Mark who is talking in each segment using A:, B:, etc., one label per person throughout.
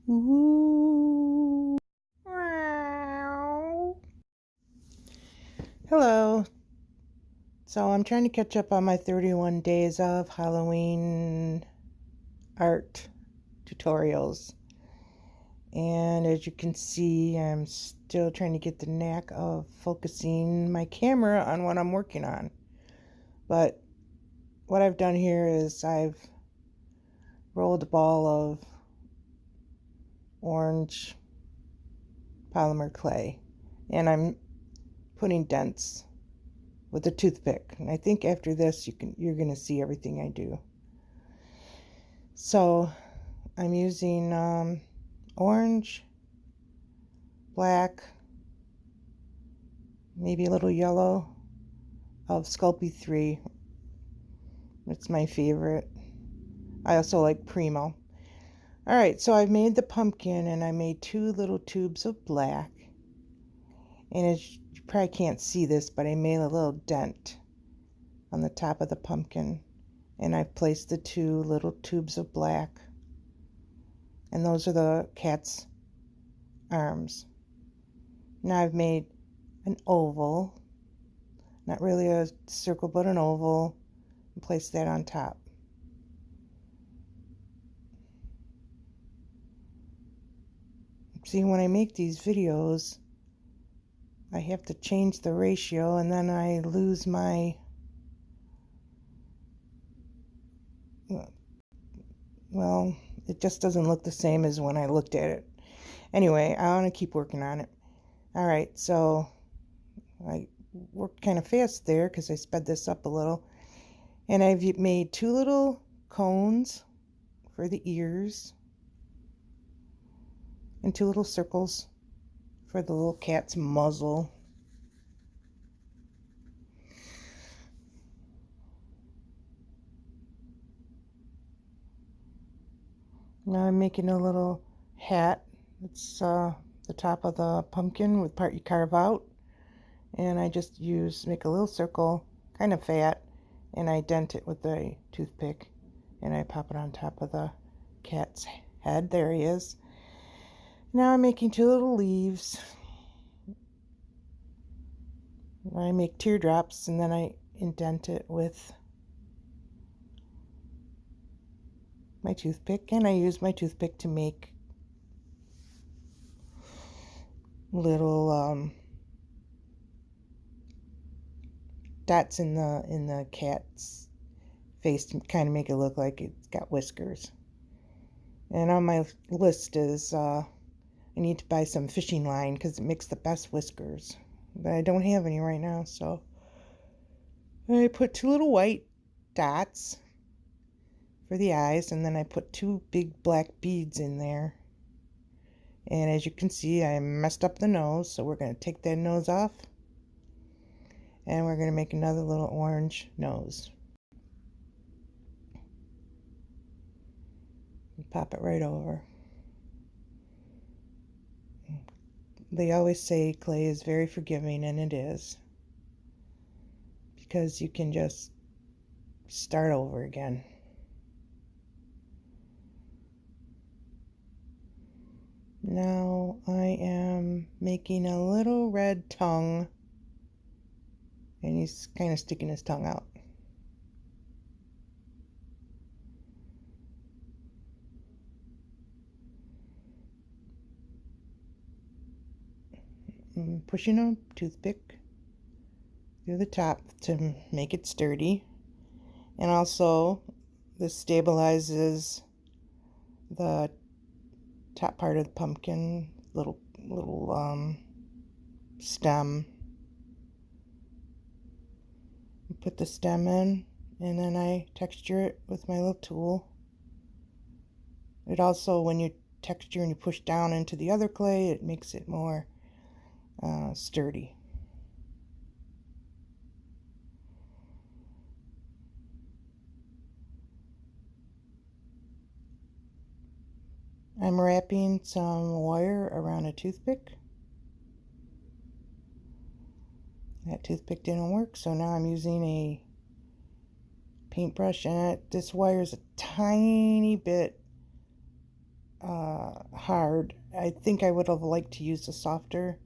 A: Ooh. Hello. So I'm trying to catch up on my 31 days of Halloween art tutorials. And as you can see, I'm still trying to get the knack of focusing my camera on what I'm working on. But what I've done here is I've rolled a ball of orange polymer clay, and I'm putting dents with a toothpick. And I think after this you're going to see everything I do. So I'm using orange, black, maybe a little yellow of Sculpey 3. It's my favorite. I also like Primo. Alright, so I've made the pumpkin, and I made 2 little tubes of black. And as you probably can't see this, but I made a little dent on the top of the pumpkin. And I've placed the 2 little tubes of black. And those are the cat's arms. Now I've made an oval, not really a circle, but an oval, and place that on top. See, when I make these videos, I have to change the ratio, and then I lose my, well, it just doesn't look the same as when I looked at it. Anyway, I want to keep working on it. All right, so I worked kind of fast there because I sped this up a little. And I've made 2 little cones for the ears and 2 little circles for the little cat's muzzle. Now I'm making a little hat. It's the top of the pumpkin with part you carve out. And I just make a little circle, kind of fat, and I dent it with a toothpick. And I pop it on top of the cat's head. There he is. Now I'm making 2 little leaves. I make teardrops, and then I indent it with my toothpick, and I use my toothpick to make little dots in the cat's face to kind of make it look like it's got whiskers. And on my list is I need to buy some fishing line because it makes the best whiskers, but I don't have any right now. So I put 2 little white dots for the eyes, and then I put 2 big black beads in there. And as you can see, I messed up the nose, so we're going to take that nose off, and we're going to make another little orange nose. And pop it right over. They always say clay is very forgiving, and it is, because you can just start over again. Now I am making a little red tongue, and he's kind of sticking his tongue out. I'm pushing a toothpick through the top to make it sturdy, and also this stabilizes the top part of the pumpkin, little stem. Put the stem in, and then I texture it with my little tool. It also, when you texture and you push down into the other clay, it makes it more sturdy. I'm wrapping some wire around a toothpick. That toothpick didn't work, so now I'm using a paintbrush, and this wire is a tiny bit hard. I think I would have liked to use a softer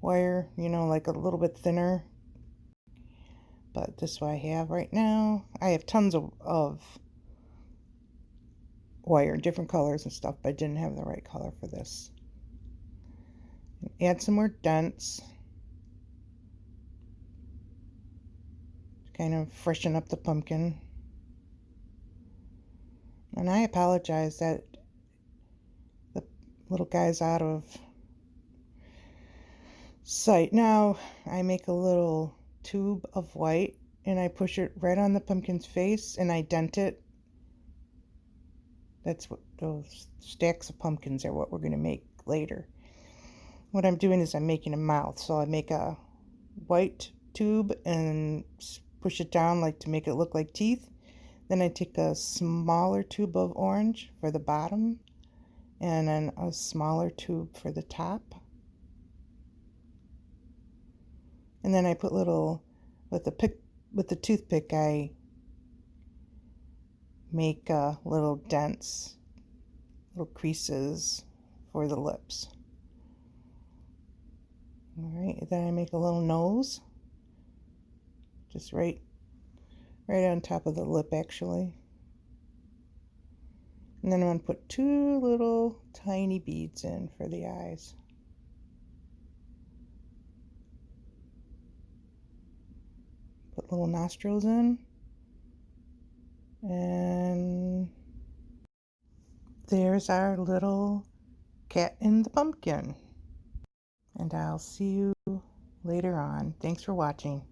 A: wire, you know, like a little bit thinner. But this is what I have right now. I have tons of wire, different colors and stuff, but I didn't have the right color for this. Add some more dents. Kind of freshen up the pumpkin. And I apologize that the little guy's out of sight. Now I make a little tube of white and I push it right on the pumpkin's face and I dent it. That's what those stacks of pumpkins are, what we're going to make later. What I'm doing is I'm making a mouth. So I make a white tube and push it down like to make it look like teeth. Then I take a smaller tube of orange for the bottom and then a smaller tube for the top. And then I put little, with the toothpick, I make little dents, little creases for the lips. All right, then I make a little nose, just right on top of the lip actually. And then I'm going to put 2 little tiny beads in for the eyes. Put little nostrils in. And there's our little cat in the pumpkin. And I'll see you later on. Thanks for watching.